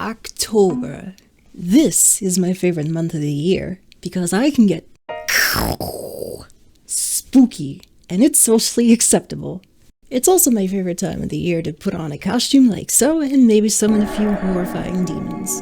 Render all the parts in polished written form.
October. This is my favorite month of the year because I can get spooky and it's socially acceptable. It's also my favorite time of the year to put on a costume like so and maybe summon a few horrifying demons.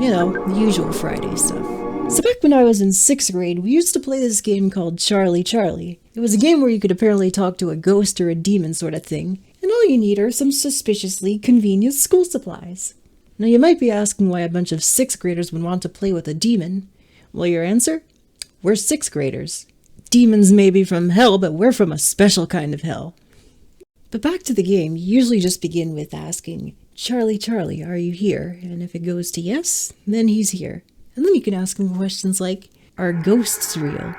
You know, the usual Friday stuff. So back when I was in 6th grade, we used to play this game called Charlie Charlie. It was a game where you could apparently talk to a ghost or a demon sort of thing, and all you need are some suspiciously convenient school supplies. Now you might be asking why a bunch of 6th graders would want to play with a demon. Well, your answer? We're 6th graders. Demons may be from hell, but we're from a special kind of hell. But back to the game, you usually just begin with asking, Charlie, Charlie, are you here? And if it goes to yes, then he's here. And then you can ask him questions like, are ghosts real?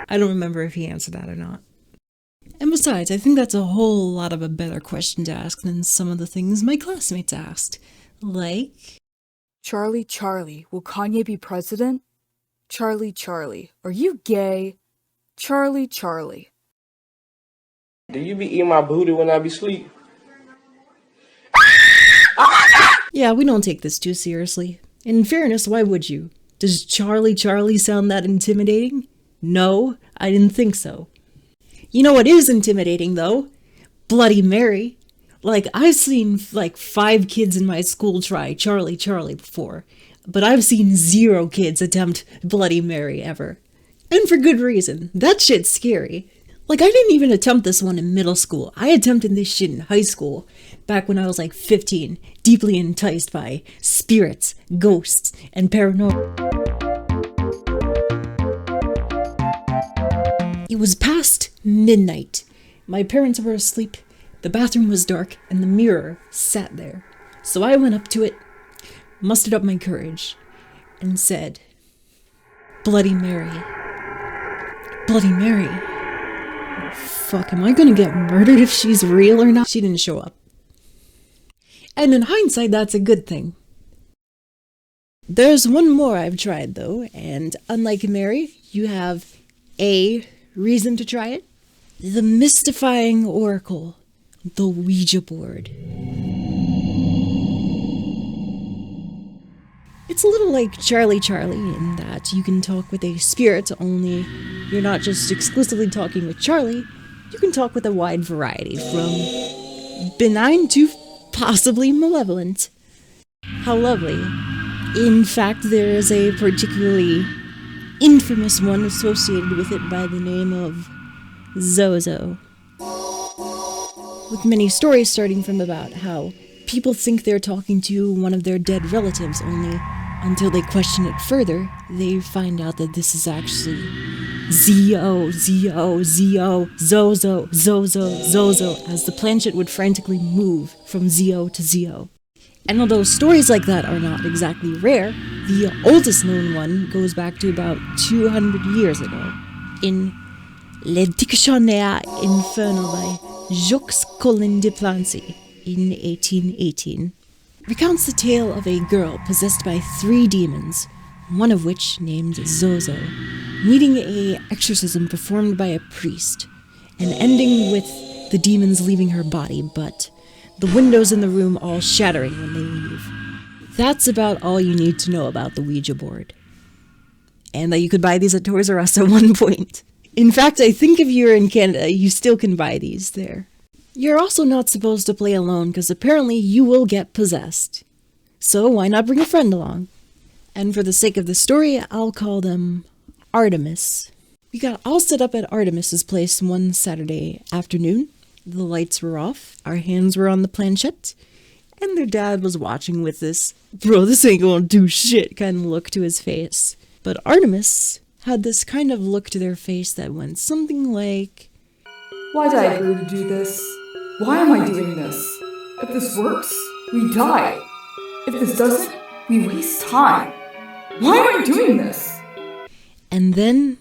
I don't remember if he answered that or not. And besides, I think that's a whole lot of a better question to ask than some of the things my classmates asked. Like, Charlie, Charlie, will Kanye be president? Charlie, Charlie, are you gay? Charlie, Charlie. Do you be eating my booty when I be asleep? yeah, we don't take this too seriously. In fairness, why would you? Does Charlie, Charlie sound that intimidating? No, I didn't think so. You know what is intimidating, though? Bloody Mary. Like, I've seen, 5 kids in my school try Charlie, Charlie before, but I've seen 0 kids attempt Bloody Mary ever. And for good reason. That shit's scary. Like, I didn't even attempt this one in middle school. I attempted this shit in high school, back when I was 15, deeply enticed by spirits, ghosts, and paranormal. It was past midnight. My parents were asleep, the bathroom was dark, and the mirror sat there. So I went up to it, mustered up my courage, and said, Bloody Mary. Bloody Mary. Oh, fuck, am I gonna get murdered if she's real or not? She didn't show up. And in hindsight, that's a good thing. There's one more I've tried, though, and unlike Mary, you have a reason to try it? The mystifying oracle, the Ouija board. It's a little like Charlie Charlie in that you can talk with a spirit, only you're not just exclusively talking with Charlie, you can talk with a wide variety, from benign to possibly malevolent. How lovely. In fact, there is a particularly infamous one associated with it by the name of Zozo. With many stories starting from about how people think they're talking to one of their dead relatives, only until they question it further, they find out that this is actually Zozo, Zozo, Zozo, as the planchette would frantically move from Zo to Zo. And although stories like that are not exactly rare, the oldest known one goes back to about 200 years ago, in Le Dictionnaire Infernal by Jacques Collin de Plancy in 1818. Recounts the tale of a girl possessed by 3 demons, one of which, named Zozo, needing an exorcism performed by a priest, and ending with the demons leaving her body, but the windows in the room all shattering when they leave. That's about all you need to know about the Ouija board. And that you could buy these at Toys R Us at one point. In fact, I think if you're in Canada, you still can buy these there. You're also not supposed to play alone, because apparently you will get possessed. So why not bring a friend along? And for the sake of the story, I'll call them Artemis. We got all set up at Artemis's place one Saturday afternoon. The lights were off, our hands were on the planchette, and their dad was watching with this, bro, this ain't gonna do shit kind of look to his face. But Artemis had this kind of look to their face that went something like, Why did I agree to do this? Why am I doing this? If this works, we die. If this doesn't, we waste time. Why am I doing this? And then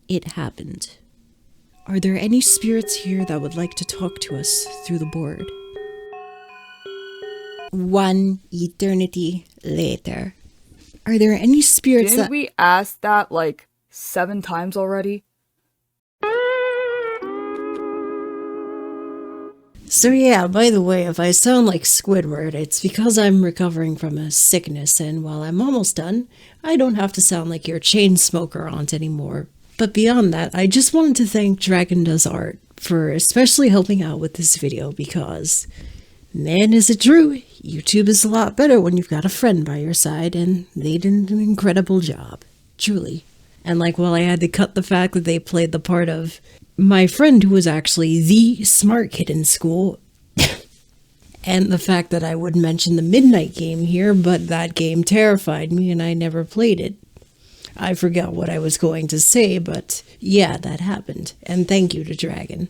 it happened. Are there any spirits here that would like to talk to us through the board? One eternity later. Are there any spirits Didn't we ask that 7 times already? So yeah, by the way, if I sound like Squidward, it's because I'm recovering from a sickness, and while I'm almost done, I don't have to sound like your chain smoker aunt anymore. But beyond that, I just wanted to thank Dragon Does Art for especially helping out with this video, because, man, is it true, YouTube is a lot better when you've got a friend by your side, and they did an incredible job. Truly. And like, while I had to cut the fact that they played the part of my friend who was actually the smart kid in school, and the fact that I would mention the Midnight game here, but that game terrified me and I never played it. I forgot what I was going to say, but yeah, that happened. And thank you to Dragon.